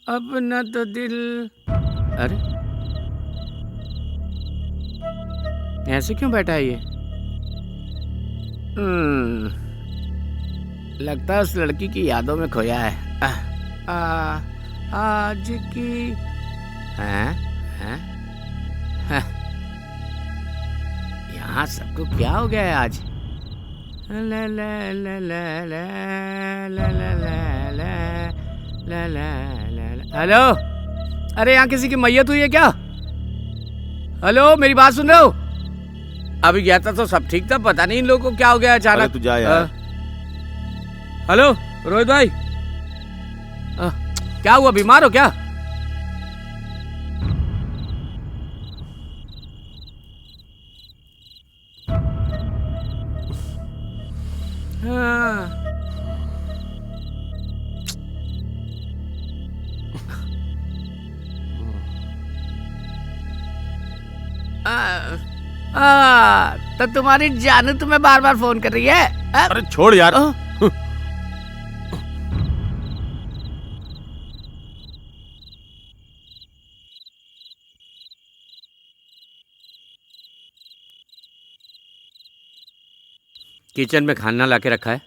अपना तो दिल। अरे ऐसे क्यों बैठा है ये? लगता है उस लड़की की यादों में खोया है। आज की हैं हैं हैं, यहाँ सबको क्या हो गया है आज? ला ला ला ला ला ला ला ला ला ला ला। हेलो, अरे यहाँ किसी की मैयत हुई है क्या? हेलो, मेरी बात सुन रहे हो? अभी गया था तो सब ठीक था, पता नहीं इन लोगों को क्या हो गया अचानक। तू जा यार। हेलो रोहित भाई, क्या हुआ, बीमार हो क्या? हाँ। तो तुम्हारी जानू तुम्हें बार बार फोन कर रही है? अरे छोड़ यार। किचन में खाना लाके रखा है,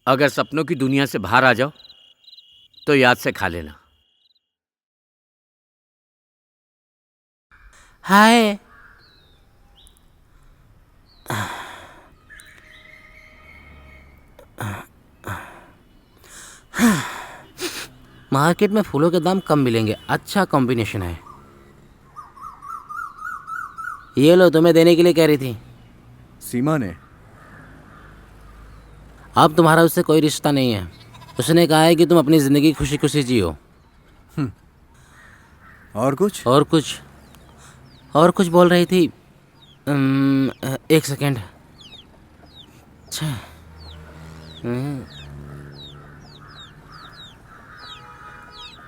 अगर सपनों की दुनिया से बाहर आ जाओ तो याद से खा लेना। हाय। मार्केट में फूलों के दाम कम मिलेंगे, अच्छा कॉम्बिनेशन है। ये लो, तुम्हें देने के लिए कह रही थी। सीमा ने? अब तुम्हारा उससे कोई रिश्ता नहीं है। उसने कहा है कि तुम अपनी ज़िंदगी खुशी खुशी जियो। और कुछ? और कुछ बोल रही थी। एक सेकेंड।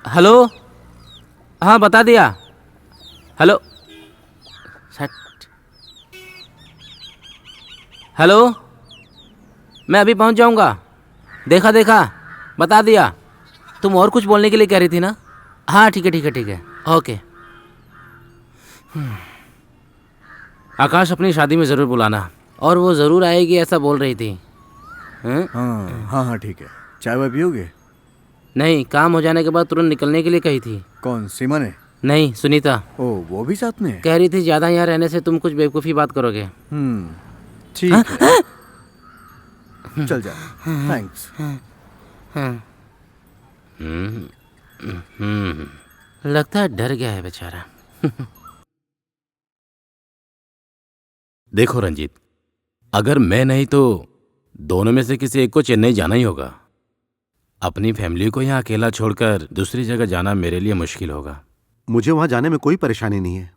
हेलो, हाँ बता दिया। हेलो हेलो, मैं अभी पहुंच जाऊंगा। देखा बता दिया। तुम और कुछ बोलने के लिए कह रही थी ना? हाँ ठीक है ओके। आकाश, अपनी शादी में ज़रूर बुलाना, और वो ज़रूर आएगी ऐसा बोल रही थी। हाँ ठीक है। चाय वाय पियोगे? नहीं, काम हो जाने के बाद तुरंत निकलने के लिए कही थी। कौन, सीमा ने? नहीं, सुनीता। ओ, वो भी साथ में? कह रही थी ज़्यादा यहाँ रहने से तुम कुछ बेवकूफ़ी बात करोगे। ठीक है। चल जा। थैंक्स। लगता है डर गया है बेचारा। देखो रंजीत, अगर मैं नहीं तो दोनों में से किसी एक को चेन्नई जाना ही होगा। अपनी फैमिली को यहाँ अकेला छोड़कर दूसरी जगह जाना मेरे लिए मुश्किल होगा। मुझे वहां जाने में कोई परेशानी नहीं है,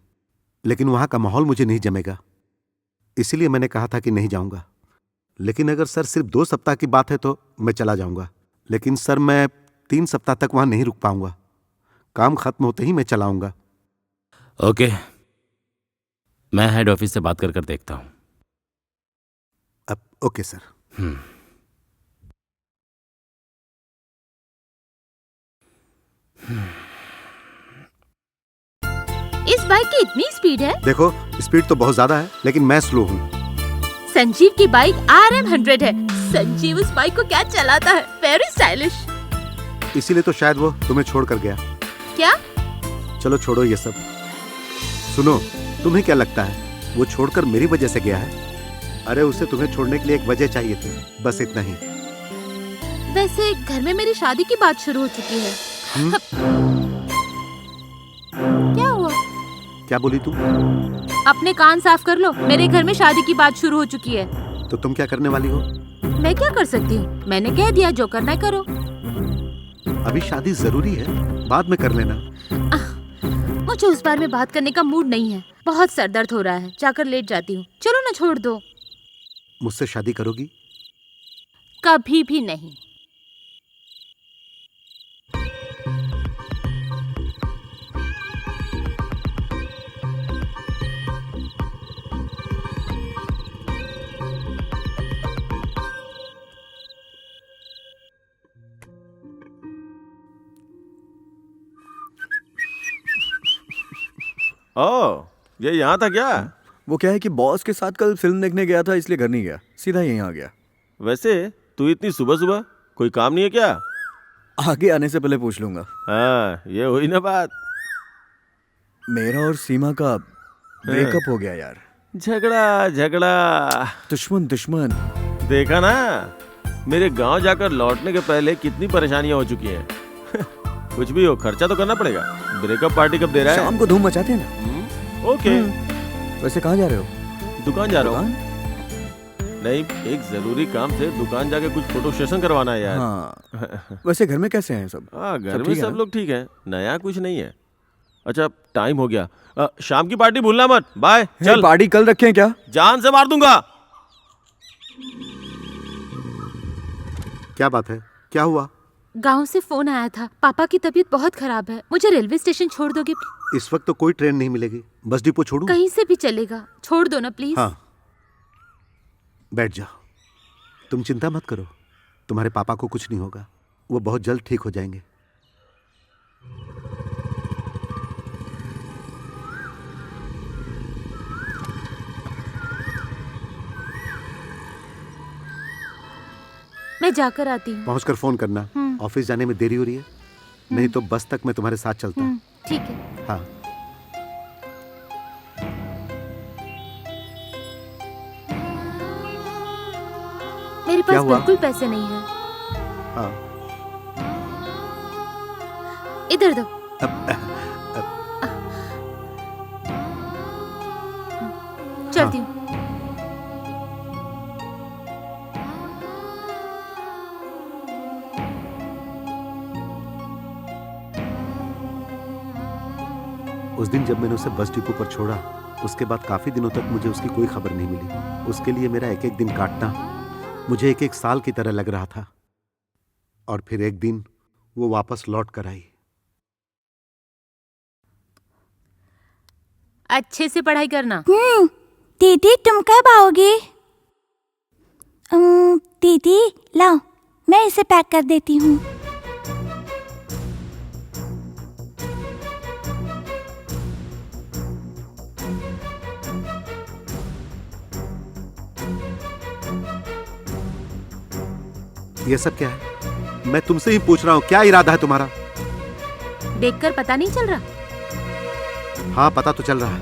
लेकिन वहां का माहौल मुझे नहीं जमेगा, इसीलिए मैंने कहा था कि नहीं जाऊंगा। लेकिन अगर सर सिर्फ 2 सप्ताह की बात है तो मैं चला जाऊंगा, लेकिन सर मैं 3 सप्ताह तक वहां नहीं रुक पाऊंगा। काम खत्म होते ही मैं चलाऊंगा। ओके, मैं हेड ऑफिस से बात कर देखता हूँ। अब ओके सर। इस बाइक की इतनी स्पीड है? देखो, स्पीड तो बहुत ज्यादा है, लेकिन मैं स्लो हूँ। संजीव की बाइक RM100 है। संजीव उस बाइक को क्या चलाता है, वेरी स्टाइलिश। इसीलिए तो शायद वो तुम्हें छोड़ कर गया। क्या? चलो छोड़ो ये सब। सुनो, तुम्हें क्या लगता है वो छोड़कर मेरी वजह से गया है? अरे उसे तुम्हें छोड़ने के लिए एक वजह चाहिए थी, बस इतना ही। वैसे घर में मेरी शादी की बात शुरू हो चुकी है। क्या हुआ? क्या बोली तुम? अपने कान साफ कर लो, मेरे घर में शादी की बात शुरू हो चुकी है। तो तुम क्या करने वाली हो? मैं क्या कर सकती हूँ, मैंने कह दिया, जो करना है करो। अभी शादी जरूरी है, बाद में कर लेना। मुझे उस बारे में बात करने का मूड नहीं है, बहुत सरदर्द हो रहा है, जाकर लेट जाती हूँ। चलो ना, छोड़ दो। मुझसे शादी करोगी? कभी भी नहीं। ओह, ये यहाँ था क्या? वो क्या है कि बॉस के साथ कल फिल्म देखने गया था, इसलिए घर नहीं गया, सीधा यहीं आ गया। वैसे तू इतनी सुबह सुबह, कोई काम नहीं है क्या? आगे आने से पहले पूछ लूंगा। हाँ, ये हुई ना बात। मेरा और सीमा का ब्रेकअप हो गया यार। झगड़ा झगड़ा, दुश्मन दुश्मन। देखा ना, मेरे गांव जाकर लौटने के पहले कितनी परेशानियां हो चुकी हैं। कुछ भी हो, खर्चा तो करना पड़ेगा। ब्रेकअप पार्टी कब दे रहा है? शाम को धूम मचाते हैं ना। ओके। वैसे कहाँ जा रहे हो? दुकान जा रहा हूँ। नहीं, एक जरूरी काम से दुकान जाके कुछ फोटो सेशन करवाना है यार। हाँ। वैसे घर में कैसे हैं सब? हाँ, घर सब में ठीक है सब ना? लोग ठीक है, नया कुछ नहीं है। अच्छा, टाइम हो गया। शाम की पार्टी भूलना मत। बाय। चल, पार्टी कल रखें क्या? जान से मार दूंगा। क्या बात है, क्या हुआ? गांव से फोन आया था, पापा की तबीयत बहुत खराब है, मुझे रेलवे स्टेशन छोड़ दोगे? इस वक्त तो कोई ट्रेन नहीं मिलेगी, बस डिपो छोड़ूं? कहीं से भी चलेगा, छोड़ दो ना प्लीज। हाँ, बैठ जाओ, तुम चिंता मत करो, तुम्हारे पापा को कुछ नहीं होगा, वो बहुत जल्द ठीक हो जाएंगे। मैं जाकर आती हूँ। पहुंचकर फोन करना, ऑफिस जाने में देरी हो रही है, नहीं तो बस तक मैं तुम्हारे साथ चलता। ठीक है। हाँ। मेरे क्या पास हुआ? बिल्कुल पैसे नहीं है। हाँ। इधर दो। चलती हूँ। उस दिन जब मैंने उसे बस डिपो पर छोड़ा, उसके बाद काफी दिनों तक मुझे उसकी कोई खबर नहीं मिली। उसके लिए मेरा एक एक दिन काटना मुझे एक एक साल की तरह लग रहा था। और फिर एक दिन वो वापस लौट कर आई। अच्छे से पढ़ाई करना। दीदी तुम कब आओगी? दीदी लाओ, मैं इसे पैक कर देती हूँ। ये सब क्या है? मैं तुमसे ही पूछ रहा हूँ, क्या इरादा है तुम्हारा? देखकर पता नहीं चल रहा? हाँ, पता तो चल रहा है,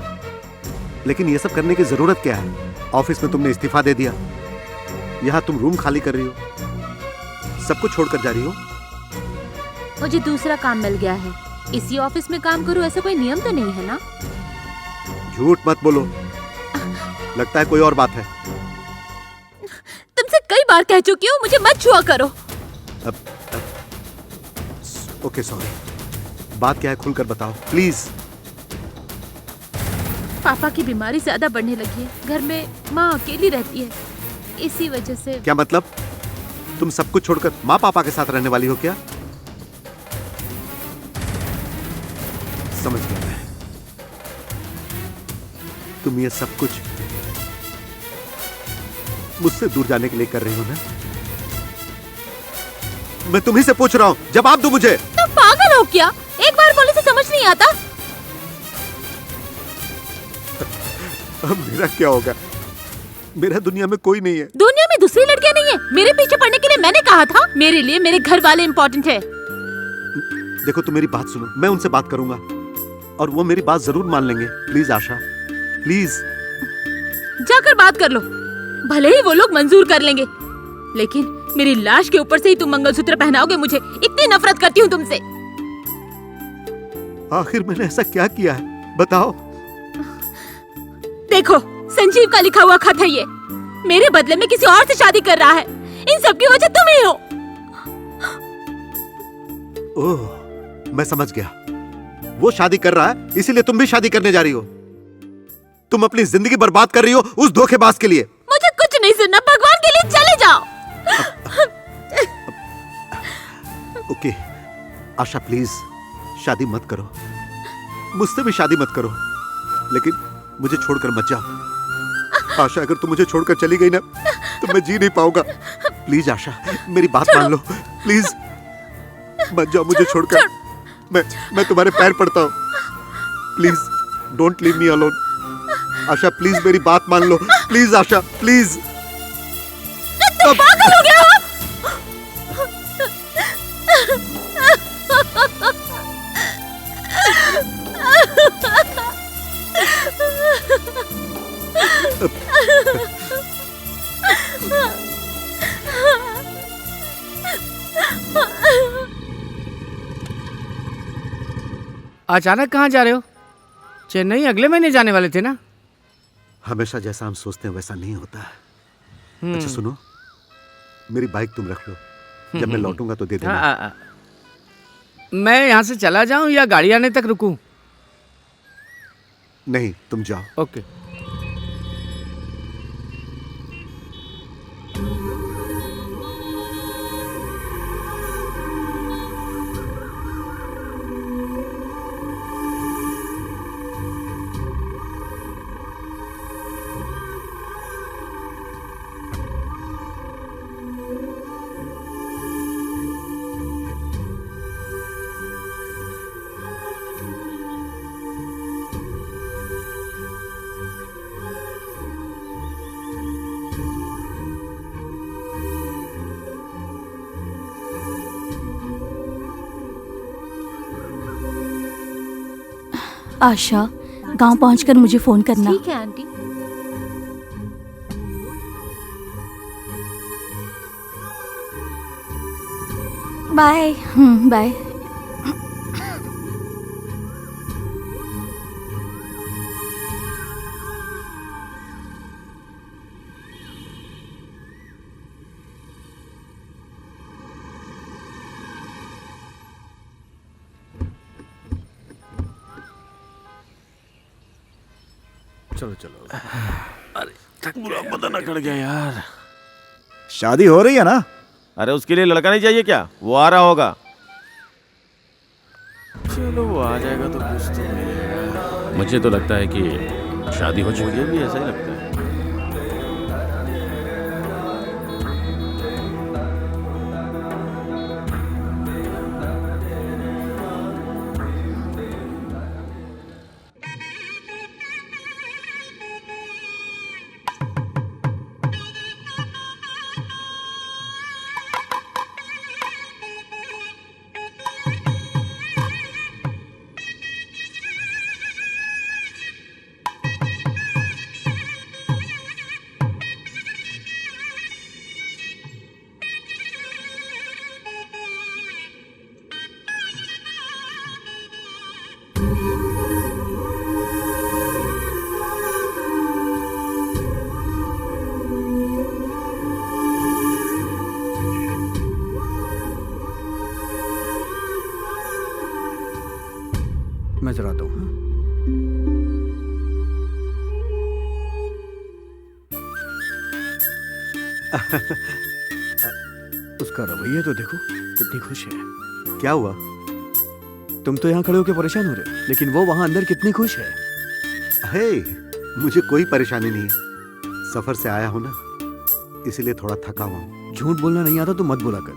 लेकिन ये सब करने की जरूरत क्या है? ऑफिस में तुमने इस्तीफा दे दिया, यहाँ तुम रूम खाली कर रही हो, सबको छोड़कर जा रही हो। मुझे दूसरा काम मिल गया है, इसी ऑफिस में काम करूँ, ऐसा कोई नियम तो नहीं है ना? झूठ मत बोलो, लगता है कोई और बात है। तुमसे कई बार कह चुकी हूँ, मुझे मत छुआ करो। ओके सॉरी, बात क्या है खुलकर बताओ प्लीज। पापा की बीमारी ज्यादा बढ़ने लगी है, घर में माँ अकेली रहती है, इसी वजह से। क्या मतलब? तुम सब कुछ छोड़कर माँ पापा के साथ रहने वाली हो क्या? समझ गया मैं, तुम ये सब कुछ मुझसे दूर जाने के लिए कर रही हो ना? मैं तुम्ही से पूछ रहा हूं, जवाब दो मुझे। तुम पागल हो क्या? एक बार बोले से समझ नहीं आता? अब मेरा क्या होगा? मेरा दुनिया में कोई नहीं है। दुनिया में दूसरी लड़कियां नहीं है? मेरे पीछे पड़ने के लिए मैंने कहा था, मेरे लिए मेरे घर वाले इम्पोर्टेंट है। देखो, तुम मेरी बात सुनो, मैं उनसे बात करूंगा और वो मेरी बात जरूर मान लेंगे। Please Asha, please. जाकर बात कर लो, भले ही वो लोग मंजूर कर लेंगे, लेकिन मेरी लाश के ऊपर से ही तुम मंगलसूत्र पहनाओगे मुझे। इतनी नफरत करती हूँ तुमसे। आखिर मैंने ऐसा क्या किया है, बताओ। देखो, संजीव का लिखा हुआ खत है ये, मेरे बदले में किसी और से शादी कर रहा है। इन सब की वजह तुम ही हो। ओह, मैं समझ गया, वो शादी कर रहा है इसीलिए तुम भी शादी करने जा रही हो। तुम अपनी जिंदगी बर्बाद कर रही हो उस धोखेबाज के लिए। मुझे कुछ नहीं सुनना, भगवान के लिए चले जाओ। ओके आशा, प्लीज शादी मत करो, मुझसे भी शादी मत करो, लेकिन मुझे छोड़कर मत जाओ। आशा, अगर तुम मुझे छोड़कर चली गई ना तो मैं जी नहीं पाऊंगा। प्लीज आशा, मेरी बात मान लो, प्लीज मत जाओ मुझे छोड़कर। मैं तुम्हारे पैर पड़ता हूँ, please don't leave me alone. Asha please मेरी बात मान लो, प्लीज आशा प्लीज। पागल हो गया हो? अचानक कहाँ जा रहे हो? चेन्नई अगले महीने जाने वाले थे ना? हमेशा जैसा हम सोचते हैं वैसा नहीं होता है। अच्छा सुनो, मेरी बाइक तुम रख लो, जब मैं लौटूंगा तो दे देना। मैं यहाँ से चला जाऊं या गाड़ी आने तक रुकूं? नहीं, तुम जाओ। ओके। आशा, गांव पहुंचकर मुझे फोन करना। ठीक है आंटी। बाय। बाय। चलो चलो। पूरा बदन अकड़ गया यार। शादी हो रही है ना? अरे उसके लिए लड़का नहीं चाहिए क्या? वो आ रहा होगा। चलो वो आ जाएगा तो कुछ तो मिलेगा। मुझे तो लगता है कि शादी हो चुकी मुझे भी ऐसा ही लगता है। मैं जरा आता हूँ। उसका रवैया तो देखो, कितनी खुश है। क्या हुआ? तुम तो यहाँ खड़े होकर परेशान हो रहे हो, लेकिन वो वहां अंदर कितनी खुश है। हे, मुझे कोई परेशानी नहीं है। सफर से आया हूं ना, इसीलिए थोड़ा थका हुआ हूं। झूठ बोलना नहीं आता तो मत बोला कर।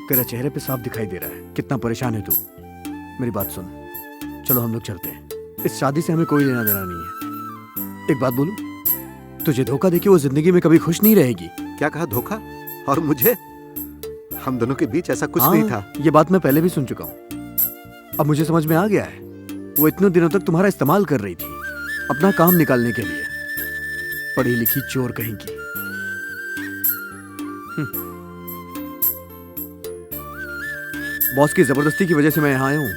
तेरा चेहरे पे साफ दिखाई दे रहा है कितना परेशान है तू। मेरी बात सुन, चलो हम लोग चलते हैं। इस शादी से हमें कोई लेना देना नहीं है। एक बात बोलूं, तुझे धोखा देके वो जिंदगी में कभी खुश नहीं रहेगी। क्या कहा? धोखा? और मुझे? हम दोनों के बीच ऐसा कुछ नहीं था। ये बात मैं पहले भी सुन चुका हूँ। अब मुझे समझ में आ गया है, वो इतने दिनों तक तुम्हारा इस्तेमाल कर रही थी अपना काम निकालने के लिए। पढ़ी लिखी चोर कहीं की। बॉस की जबरदस्ती की वजह से मैं यहाँ आया हूँ,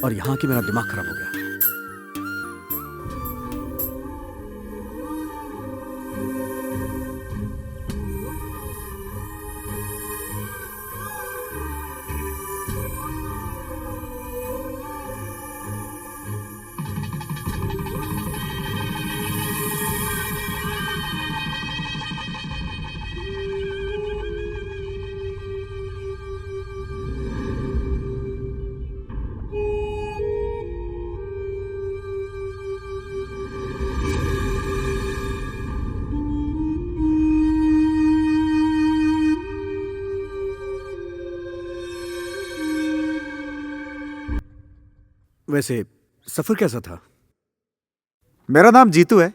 और यहाँ की मेरा दिमाग खराब हो गया। वैसे सफर कैसा था? मेरा नाम जीतू है,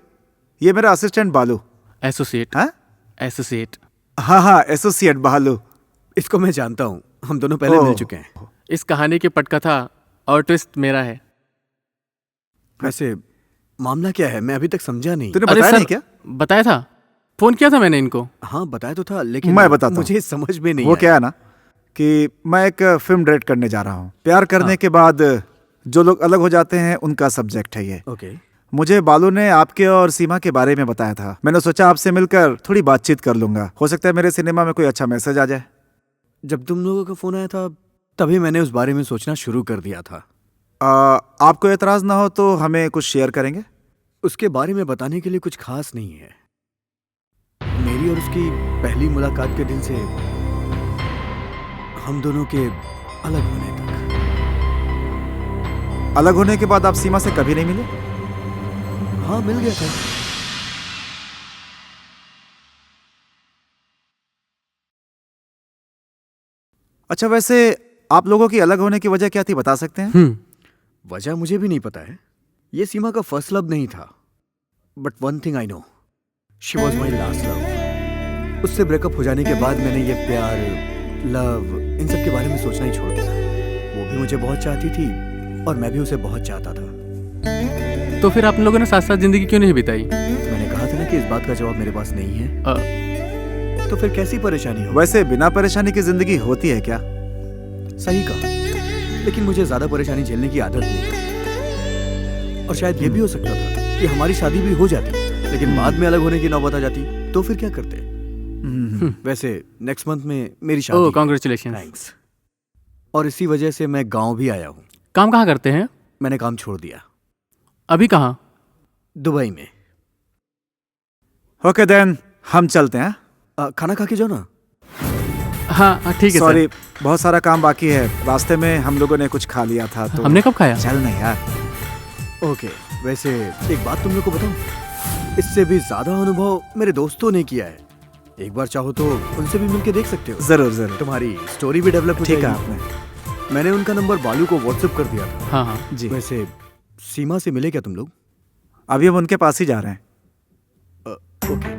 ये मेरा असिस्टेंट बालू। एसोसिएट। हाँ एसोसिएट। हाँ, एसोसिएट बालू। इसको मैं जानता हूँ, हम दोनों पहले ओह। मिल चुके हैं। इस कहानी की पटकथा और ट्विस्ट मेरा है। वैसे मामला क्या है, मैं अभी तक समझा नहीं। तूने अरे बताया सर, नहीं क्या? बताया था, फोन किया था मैंने इनको। हाँ बताया तो था, लेकिन मैं बताता हूँ। मुझे समझ में नहीं वो आया। क्या है ना कि मैं एक फिल्म डायरेक्ट करने जा रहा हूँ। प्यार करने के बाद जो लोग अलग हो जाते हैं उनका सब्जेक्ट है ये। ओके। मुझे बालू ने आपके और सीमा के बारे में बताया था। मैंने सोचा आपसे मिलकर थोड़ी बातचीत कर लूंगा, हो सकता है मेरे सिनेमा में कोई अच्छा मैसेज आ जाए। जब तुम लोगों का फोन आया था तभी मैंने उस बारे में सोचना शुरू कर दिया था। आपको एतराज ना हो तो हमें कुछ शेयर करेंगे? उसके बारे में बताने के लिए कुछ खास नहीं है। मेरी और उसकी पहली मुलाकात के दिन से हम दोनों के अलग होने तक। अलग होने के बाद आप सीमा से कभी नहीं मिले? हाँ मिल गया था। अच्छा, वैसे आप लोगों की अलग होने की वजह क्या थी, बता सकते हैं? वजह मुझे भी नहीं पता है। ये सीमा का फर्स्ट लव नहीं था, but one thing I know, she was my last love. उससे ब्रेकअप हो जाने के बाद मैंने ये प्यार, लव, इन सब के बारे में सोचना ही छोड़ दिया। वो भी मुझे बहुत चाहती थी और मैं भी उसे बहुत चाहता था। तो फिर आप लोगों ने साथ साथ जिंदगी क्यों नहीं बिताई? मैंने कहा था ना कि इस बात का जवाब मेरे पास नहीं है। तो फिर कैसी परेशानी हो? वैसे बिना परेशानी की जिंदगी होती है क्या? सही कहा, लेकिन मुझे ज्यादा परेशानी झेलने की आदत नहीं है। और शायद ये भी हो सकता था कि हमारी शादी भी हो जाती, लेकिन बाद में अलग होने की नौबत आ जाती, तो फिर क्या करते? वैसे नेक्स्ट मंथ में मेरी शादी। ओह कांग्रेचुलेशन। थैंक्स। और इसी वजह से मैं गांव भी आया हूँ। काम कहाँ करते हैं? मैंने काम छोड़ दिया। अभी कहाँ? दुबई में। ओके देन, हम चलते हैं। खाना खा के जाओ ना। हाँ ठीक है सॉरी, सर। बहुत सारा काम बाकी है। रास्ते में हम लोगों ने कुछ खा लिया था तो हमने कब खाया? चल ना यार। ओके, वैसे एक बात तुम लोग को बताऊं, इससे भी ज्यादा अनुभव मेरे दोस्तों ने किया है। एक बार चाहो तो उनसे भी मिलके देख सकते हो। जरूर जरूर। तुम्हारी स्टोरी भी डेवलप हो ठीक है जाएगी। आपने। मैंने उनका नंबर बालू को व्हाट्सएप कर दिया था। हाँ हाँ। जी, वैसे सीमा से मिले क्या तुम लोग? अभी हम उनके पास ही जा रहे हैं। ओके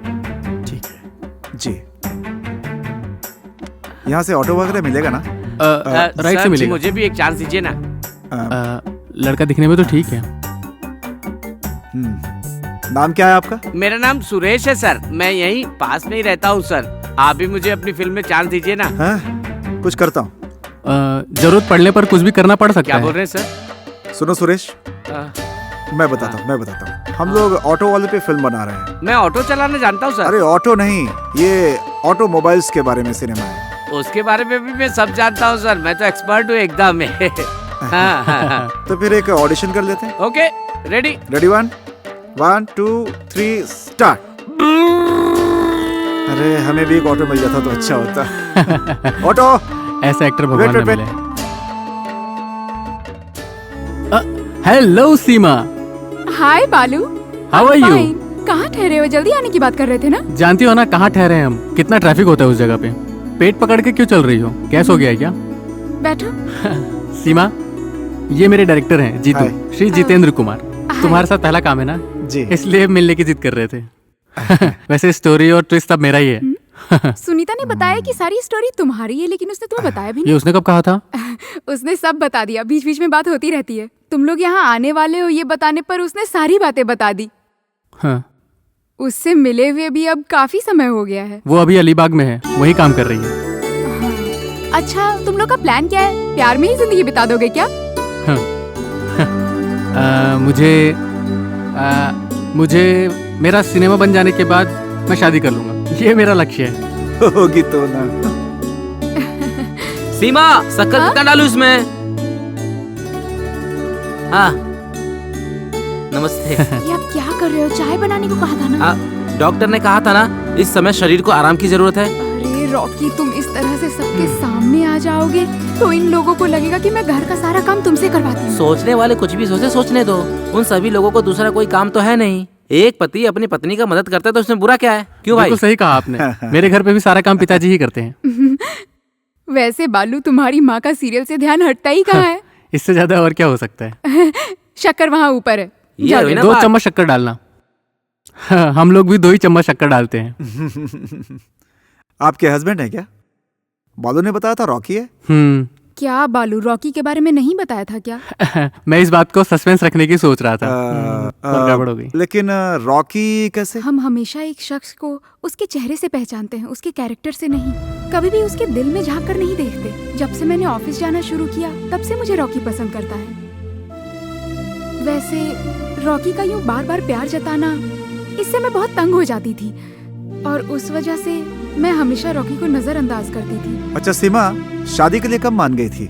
ठीक है। जी, यहाँ से ऑटो वगैरह मिलेगा ना? राइट से मिलेगा। मुझे भी एक चांस दीजिए ना। लड़का दिखने में तो ठीक है। नाम क्या है आपका? मेरा नाम सुरेश है सर, मैं यहीं पास में ही रहता हूँ सर। आप भी मुझे अपनी फिल्म में चांस दीजिए ना। हाँ, कुछ करता हूँ। जरूरत पड़ने पर कुछ भी करना पड़ सकता क्या है। बोल रहे हैं सर? सुनो सुरेश, मैं बताता हूँ। हम लोग ऑटो वाले पे फिल्म बना रहे हैं। मैं ऑटो चलाना जानता हूँ सर। अरे ऑटो नहीं, ये ऑटोमोबाइल्स के बारे में सिनेमा है। उसके बारे में भी मैं सब जानता हूँ सर, मैं तो एक्सपर्ट हूँ एकदम। हाँ। तो फिर एक ऑडिशन कर लेते हैं। Okay ready. Ready, 1 2 3 start. अरे हमें भी एक ऑटो मिल जाता तो अच्छा होता। ऑटो। ऐसा एक्टर भगवान Wait, ने wait, मिले। Hello Seema. Hi Balu. How are you? Fine. कहाँ ठहरे हो? जल्दी आने की बात कर रहे थे ना? जानती हो ना कहाँ ठहरे हैं हम? कितना ट्रैफिक होता है उस जगह पे। पेट पकड़ के क्यों चल रही हो? गैस हो गया है क्या? बैठो। सीमा, ये मेरे डायरेक्टर हैं जीतू, हाय। श्री जितेंद्र कुमार। तुम्हारे साथ पहला काम है ना, जी। इसलिए मिलने की जिद कर रहे थे। वैसे स्टोरी और ट्विस्ट अब मेरा ही है। सुनीता ने बताया कि सारी स्टोरी तुम्हारी है, लेकिन उसने तुम्हें बताया भी ये उसने कब कहा था? नहीं। उसने सब बता दिया, बीच बीच में बात होती रहती है। तुम लोग यहाँ आने वाले हो ये बताने पर उसने सारी बातें बता दी। हाँ। उससे मिले हुए भी अब काफी समय हो गया है। वो अभी अलीबाग में है, वही काम कर रही है। अच्छा, तुम लोग का प्लान क्या है? प्यार में ही जिंदगी बिता दोगे क्या? मुझे मेरा सिनेमा बन जाने के बाद मैं शादी कर लूंगा, ये मेरा लक्ष्य है। होगी तो ना। सीमा, शक्कर कितना डालू इसमें? हाँ नमस्ते। ये आप क्या कर रहे हो? चाय बनाने को कहा था ना? डॉक्टर ने कहा था ना इस समय शरीर को आराम की जरूरत है। अरे रॉकी, तुम इस तरह से सबके सामने आ जाओगे तो इन लोगों को लगेगा कि मैं घर का सारा काम तुमसे करवाती हूँ। सोचने वाले कुछ भी सोचे, सोचने दो। उन सभी लोगों को दूसरा कोई काम तो है नहीं। एक पति अपनी पत्नी का मदद करता है तो उसमें बुरा क्या है? क्यों भाई? बिल्कुल सही कहा आपने। मेरे घर पे भी सारा काम पिताजी ही करते हैं। वैसे बालू, तुम्हारी माँ का सीरियल से ध्यान हटता ही कहाँ है? इससे ज्यादा और क्या हो सकता है? शक्कर वहाँ ऊपर है। ये जाओ। हुई ना 2 बात। चम्मच शक्कर डालना। हाँ, हम लोग भी 2 ही चम्मच शक्कर डालते हैं। आपके हस्बैंड है क्या? बालू ने बताया था रॉकी है। क्या बालू रॉकी के बारे में नहीं बताया था क्या? मैं इस बात को सस्पेंस रखने की सोच रहा था, पर गड़बड़ हो गई। लेकिन रॉकी कैसे? हम हमेशा एक शख्स को उसके चेहरे से पहचानते हैं, उसके कैरेक्टर से नहीं। कभी भी उसके दिल में झांक कर नहीं देखते। जब से मैंने ऑफिस जाना शुरू किया तब से मुझे रॉकी पसंद करता है। वैसे रॉकी का यूं बार बार प्यार जताना, इससे मैं बहुत तंग हो जाती थी और उस वजह से मैं हमेशा रॉकी को नजरअंदाज करती थी। अच्छा सीमा, शादी के लिए कब मान गई थी?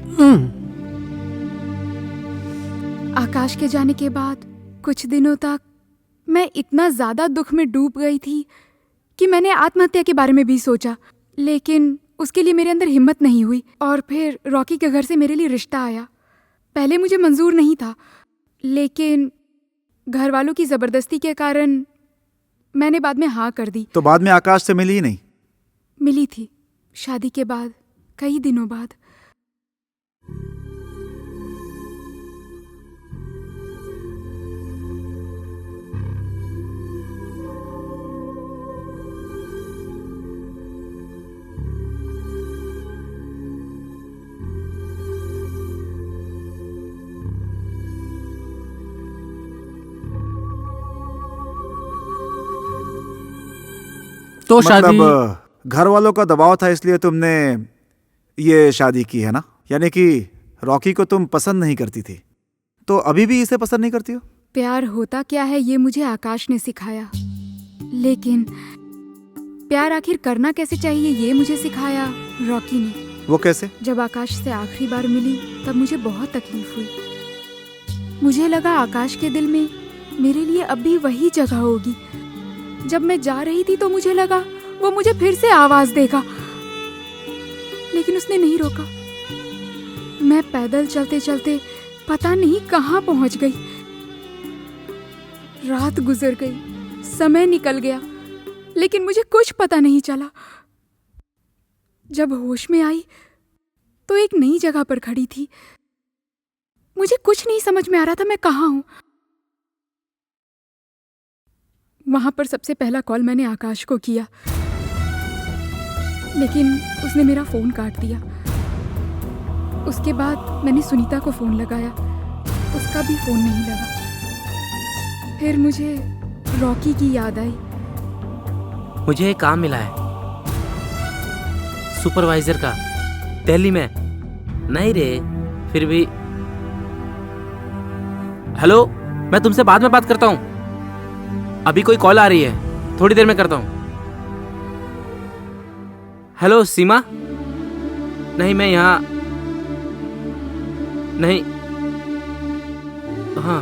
आकाश के जाने के बाद कुछ दिनों तक मैं इतना ज्यादा दुख में डूब गई थी कि मैंने आत्महत्या के बारे में भी सोचा, लेकिन उसके लिए मेरे अंदर हिम्मत नहीं हुई। और फिर रॉकी के घर से मेरे लिए रिश्ता आया। पहले मुझे मंजूर नहीं था, लेकिन घर वालों की जबरदस्ती के कारण मैंने बाद में हाँ कर दी। तो बाद में आकाश से मिली ही नहीं? मिली थी, शादी के बाद कई दिनों बाद। तो शादी मतलब घर वालों का दबाव था इसलिए तुमने ये शादी की है ना? यानी कि रॉकी को तुम पसंद नहीं करती थी, तो अभी भी इसे पसंद नहीं करती हो? प्यार होता क्या है ये मुझे आकाश ने सिखाया, लेकिन प्यार आखिर करना कैसे चाहिए ये मुझे सिखाया रॉकी ने। वो कैसे? जब आकाश से आखिरी बार मिली तब मुझे बहुत तकलीफ हुई। मुझे लगा आकाश के दिल में मेरे लिए अब भी वही जगह होगी। जब मैं जा रही थी तो मुझे लगा वो मुझे फिर से आवाज देगा, लेकिन उसने नहीं रोका। मैं पैदल चलते चलते पता नहीं कहाँ पहुंच गई। रात गुजर गई, समय निकल गया, लेकिन मुझे कुछ पता नहीं चला। जब होश में आई तो एक नई जगह पर खड़ी थी। मुझे कुछ नहीं समझ में आ रहा था मैं कहाँ हूं। वहां पर सबसे पहला कॉल मैंने आकाश को किया, लेकिन उसने मेरा फोन काट दिया। उसके बाद मैंने सुनीता को फोन लगाया, उसका भी फोन नहीं लगा। फिर मुझे रॉकी की याद आई। मुझे एक काम मिला है सुपरवाइजर का, दिल्ली में। नहीं रे, फिर भी। हेलो, मैं तुमसे बाद में बात करता हूँ, अभी कोई कॉल आ रही है, थोड़ी देर में करता हूँ। हेलो सीमा? नहीं, मैं यहाँ नहीं। हाँ,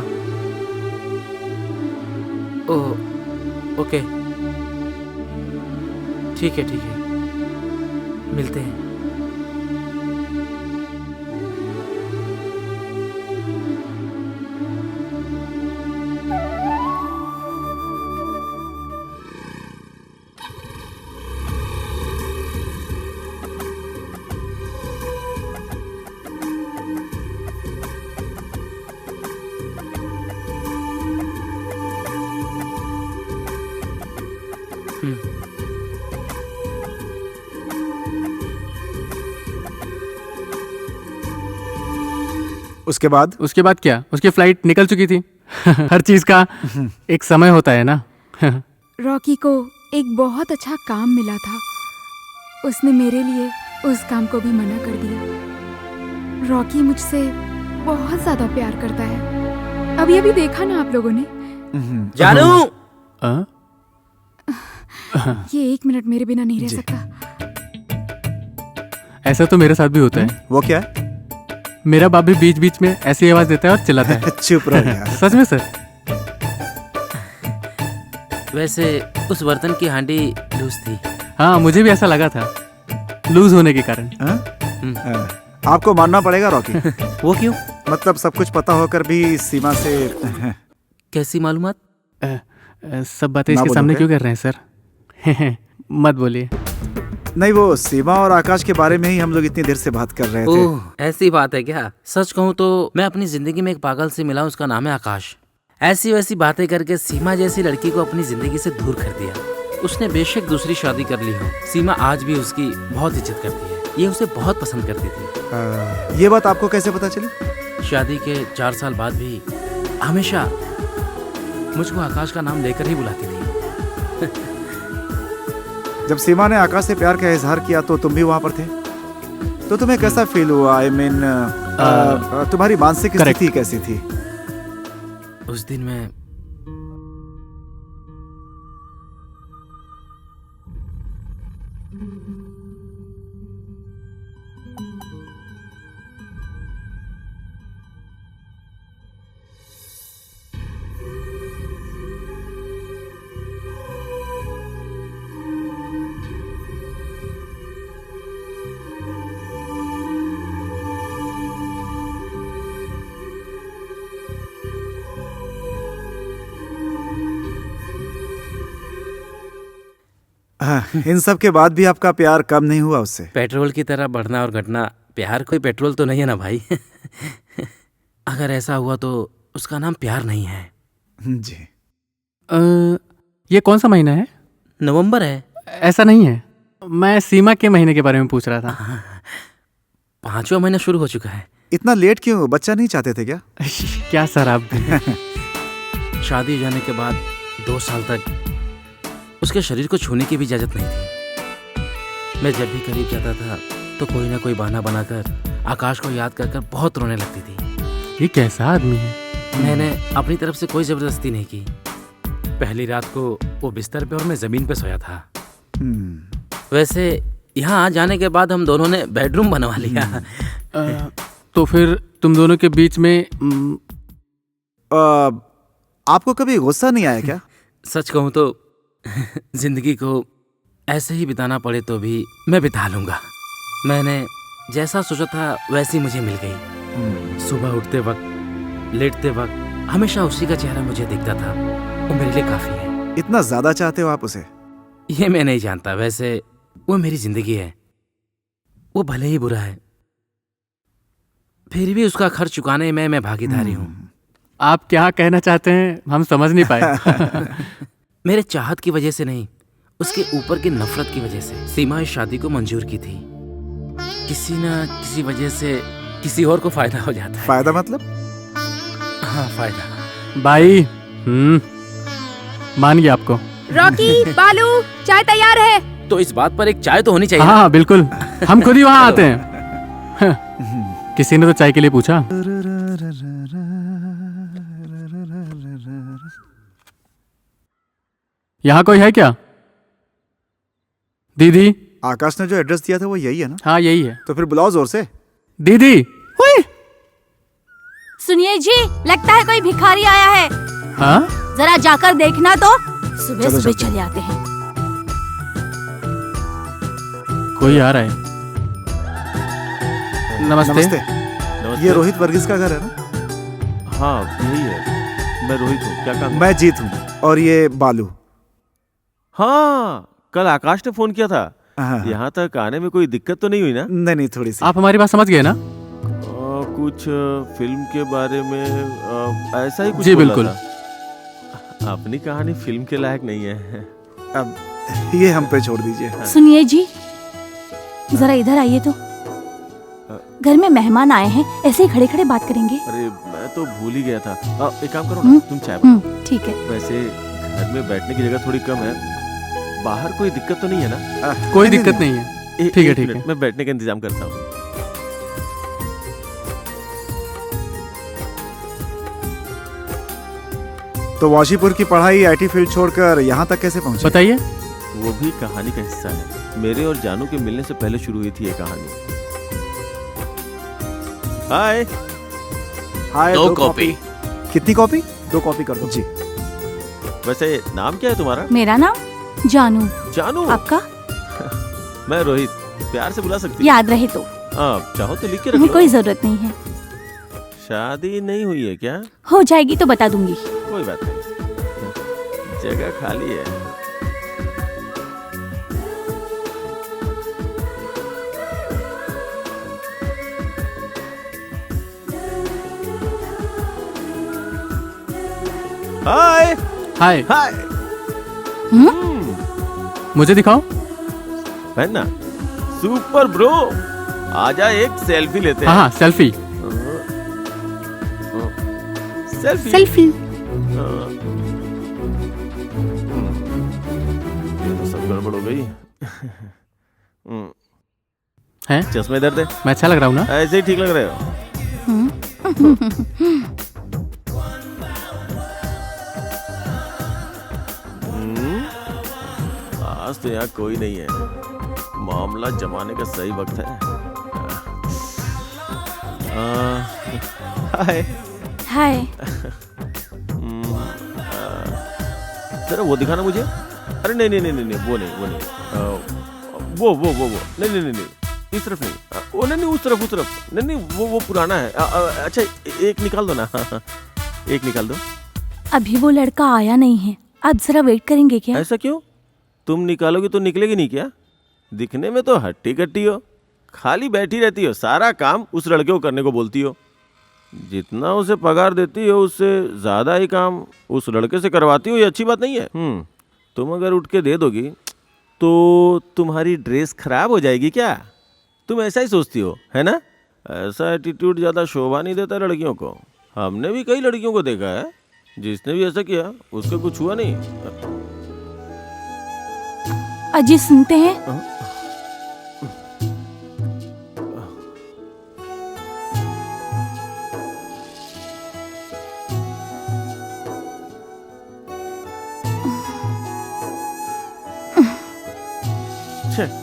ओके, ठीक है, मिलते हैं। उसके बाद क्या? उसकी फ्लाइट निकल चुकी थी। हर चीज का एक समय होता है ना। रॉकी को एक बहुत अच्छा काम मिला था, उसने मेरे लिए उस काम को भी मना कर दिया। रॉकी मुझसे बहुत ज्यादा प्यार करता है। अभी देखा ना आप लोगों ने। जानू, ये 1 मिनट मेरे बिना नहीं रह सकता। ऐसा तो मेरे साथ भी होता है। वो क्या है? मेरा बाप भी बीच बीच में ऐसी आवाज देता है और चिल्लाता है। चुप रहो यार। सच में सर। वैसे उस बर्तन की हांडी लूज थी। हाँ, मुझे भी ऐसा लगा था, लूज होने के कारण। आपको मानना पड़ेगा रॉकी। वो क्यों? मतलब सब कुछ पता होकर भी सीमा से कैसी मालूमात? सब बातें इसके सामने क्यों कर रहे हैं सर? मत बोलिए। नहीं, वो सीमा और आकाश के बारे में ही हम लोग इतनी देर से बात कर रहे थे। ओह, ऐसी बात है क्या? सच कहूँ तो मैं अपनी जिंदगी में एक पागल से मिला हूँ, उसका नाम है आकाश। ऐसी वैसी बातें करके सीमा जैसी लड़की को अपनी जिंदगी से दूर कर दिया। उसने बेशक दूसरी शादी कर ली हो, सीमा आज भी उसकी बहुत इज्जत करती है। ये उसे बहुत पसंद करती थी। ये बात आपको कैसे पता चली? शादी के 4 साल बाद भी हमेशा मुझको आकाश का नाम लेकर ही बुलाती थी। जब सीमा ने आकाश से प्यार का इजहार किया तो तुम भी वहां पर थे, तो तुम्हें कैसा फील हुआ? आई मीन तुम्हारी मानसिक स्थिति कैसी थी? उस दिन मैं इन सब के बाद भी आपका प्यार कम नहीं हुआ उससे? पेट्रोल की तरह बढ़ना और घटना। प्यार कोई पेट्रोल तो नहीं है ना भाई। अगर ऐसा हुआ तो उसका नाम प्यार नहीं है। जी। ये कौन सा महीना है? नवंबर है। ऐसा नहीं है, मैं सीमा के महीने के बारे में पूछ रहा था। 5वां महीना शुरू हो चुका है। इतना लेट क्यों? बच्चा नहीं चाहते थे क्या? क्या सर आप शादी हो जाने के बाद 2 साल तक उसके शरीर को छूने की भी इजाजत नहीं थी। मैं जब भी करीब जाता था तो कोई ना कोई बहाना बनाकर आकाश को याद कर बहुत रोने लगती थी। ये कैसा आदमी है? मैंने अपनी तरफ से कोई जबरदस्ती नहीं की। पहली रात को वो बिस्तर पे और मैं जमीन पे सोया था। वैसे यहाँ आ जाने के बाद हम दोनों ने बेडरूम बनवा लिया। तो फिर तुम दोनों के बीच में आपको कभी गुस्सा नहीं आया क्या? सच कहूँ तो जिंदगी को ऐसे ही बिताना पड़े तो भी मैं बिता लूंगा। मैंने जैसा सोचा था वैसी मुझे मिल गई। सुबह उठते वक्त, लेटते वक्त हमेशा उसी का चेहरा मुझे दिखता था। वो मेरे लिए काफी है। इतना ज्यादा चाहते हो आप उसे? ये मैं नहीं जानता। वैसे वो मेरी जिंदगी है। वो भले ही बुरा है, फिर भी उसका खर्च चुकाने में मैं भागीदारी हूँ। आप क्या कहना चाहते हैं हम समझ नहीं पाए। मेरे चाहत की वजह से नहीं, उसके ऊपर की नफरत की वजह से सीमा इस शादी को मंजूर की थी। किसी न किसी वजह से किसी और को फायदा हो जाता है। फायदा मतलब? हाँ, फायदा। भाई मान गया आपको। रॉकी, बालू, चाय तैयार है। तो इस बात पर एक चाय तो होनी चाहिए। हाँ बिल्कुल, हम खुद ही वहाँ आते हैं। किसी ने तो चाय के लिए पूछा। यहाँ कोई है क्या? दीदी। आकाश ने जो एड्रेस दिया था वो यही है ना? हाँ यही है। तो फिर बुलाओ जोर से। दीदी। सुनिए जी, लगता है कोई भिखारी आया है। हाँ? जरा जाकर देखना तो। सुबह सुबह चले आते हैं। कोई आ रहा है। नमस्ते। नमस्ते। ये रोहित वर्गीस का घर है ना? हाँ यही है। मैं रोहित हूँ। क्या काम? मैं जीत हूँ और ये बालू। हाँ, कल आकाश ने फोन किया था। हाँ। यहाँ तक आने में कोई दिक्कत तो नहीं हुई ना? नहीं, थोड़ी सी। आप हमारी बात समझ गए ना? कुछ फिल्म के बारे में ऐसा ही कुछ जी बोला बिल्कुल। था। अपनी कहानी फिल्म के लायक नहीं है। अब ये हम पे छोड़ दीजिए। सुनिए जी, जरा इधर आइए तो। घर में मेहमान आए हैं, ऐसे ही खड़े खड़े बात करेंगे। अरे मैं तो भूल ही गया था। एक काम करो ना, तुम चाय बनाओ। ठीक है। वैसे घर में बैठने की जगह थोड़ी कम है। बाहर कोई दिक्कत तो नहीं है ना? कोई दिक्कत नहीं है। ठीक है, ठीक है। मैं बैठने का इंतजाम करता हूँ। तो वाशीपुर की पढ़ाई, आईटी फील्ड छोड़कर यहाँ तक कैसे पहुँचे? बताइए। वो भी कहानी का हिस्सा है। मेरे और जानू के मिलने से पहले शुरू हुई थी ये कहानी। हाय। हाय। 2 कॉपी। कितनी कॉपी? 2 कॉपी कर दो जी। वैसे नाम क्या है तुम्हारा? मेरा नाम जानू। जानू? आपका? मैं रोहित। प्यार से बुला सकती? याद रहे तो। चाहो तो लिख के रख हमें लो। कोई जरूरत नहीं है। शादी नहीं हुई है क्या? हो जाएगी तो बता दूंगी। कोई बात नहीं, जगह खाली है। हाय हाय। हाय। मुझे दिखाओ। पहनना। सुपर ब्रो, आजा एक सेल्फी लेते हैं। हाँ सेल्फी। सेल्फी। सेल्फी। ये तो सब गड़बड़ हो गई। हैं? चश्मे इधर दे। मैं अच्छा लग रहा हूँ ना? ऐसे ही ठीक लग रहे हो। आज तो यहाँ कोई नहीं है, मामला जमाने का सही वक्त है। हाय। हाय। जरा वो दिखाना मुझे। अरे नहीं नहीं नहीं नहीं नहीं, वो नहीं वो नहीं, वो नहीं नहीं नहीं नहीं, इस तरफ नहीं, वो नहीं नहीं, उस तरफ नहीं नहीं, वो पुराना है। अच्छा एक निकाल दो ना। एक निकाल दो। अभी वो लड़का आया नहीं है, आप जरा वेट करेंगे क्या? ऐसा क्यों? तुम निकालोगी तो निकलेगी नहीं क्या? दिखने में तो हट्टी कट्टी हो, खाली बैठी रहती हो, सारा काम उस लड़के को करने को बोलती हो। जितना उसे पगार देती हो उससे ज्यादा ही काम उस लड़के से करवाती हो, ये अच्छी बात नहीं है। तुम अगर उठ के दे दोगी तो तुम्हारी ड्रेस खराब हो जाएगी क्या? तुम ऐसा ही सोचती हो, है ना? ऐसा एटीट्यूड ज्यादा शोभा नहीं देता लड़कियों को। हमने भी कई लड़कियों को देखा है, जिसने भी ऐसा किया उसको कुछ हुआ नहीं। अजी सुनते हैं?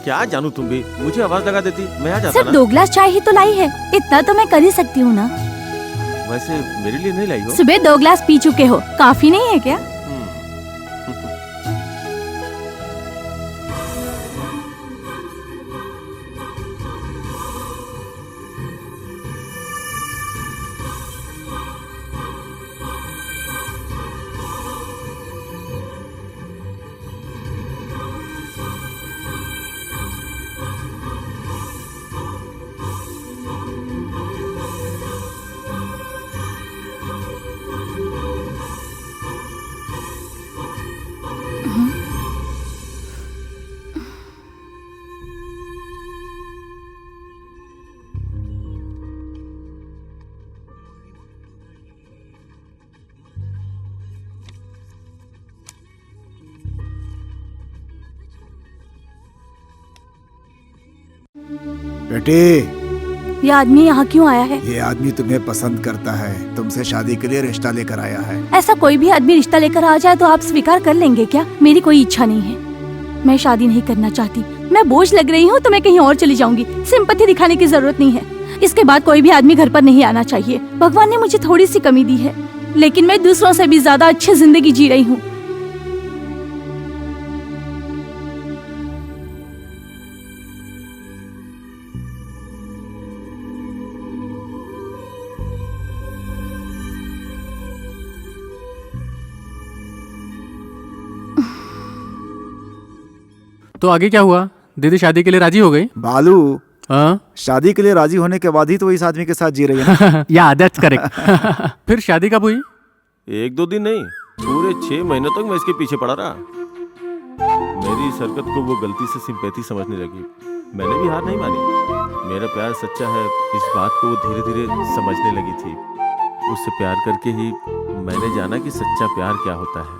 क्या जानू, तुम भी मुझे आवाज लगा देती, मैं आ जाता सिर्फ ना। 2 ग्लास चाय ही तो लाई है, इतना तो मैं कर ही सकती हूँ ना। वैसे मेरे लिए नहीं लाई हो? सुबह 2 ग्लास पी चुके हो, काफी नहीं है क्या? बेटे, ये आदमी यहाँ क्यों आया है? ये आदमी तुम्हें पसंद करता है, तुमसे शादी के लिए रिश्ता लेकर आया है। ऐसा कोई भी आदमी रिश्ता लेकर आ जाए तो आप स्वीकार कर लेंगे क्या? मेरी कोई इच्छा नहीं है, मैं शादी नहीं करना चाहती। मैं बोझ लग रही हूँ तो मैं कहीं और चली जाऊंगी। सिंपैथी दिखाने की जरूरत नहीं है। इसके बाद कोई भी आदमी घर पर नहीं आना चाहिए। भगवान ने मुझे थोड़ी सी कमी दी है, लेकिन मैं दूसरों से भी ज्यादा अच्छी जिंदगी जी रही हूँ। तो आगे क्या हुआ? दीदी शादी के लिए राजी हो गई? बालू, हाँ? शादी के लिए राजी होने के बाद ही तो इस आदमी के साथ जी रही है। या दैट्स करेक्ट। फिर शादी कब हुई? 1-2 दिन नहीं, पूरे 6 महीनों तक मैं इसके पीछे पड़ा रहा। मेरी इस हरकत को वो गलती से सिंपैथी समझने लगी। मैंने भी हार नहीं मानी। मेरा प्यार सच्चा है, इस बात को वो धीरे धीरे समझने लगी थी। उससे प्यार करके ही मैंने जाना कि सच्चा प्यार क्या होता है।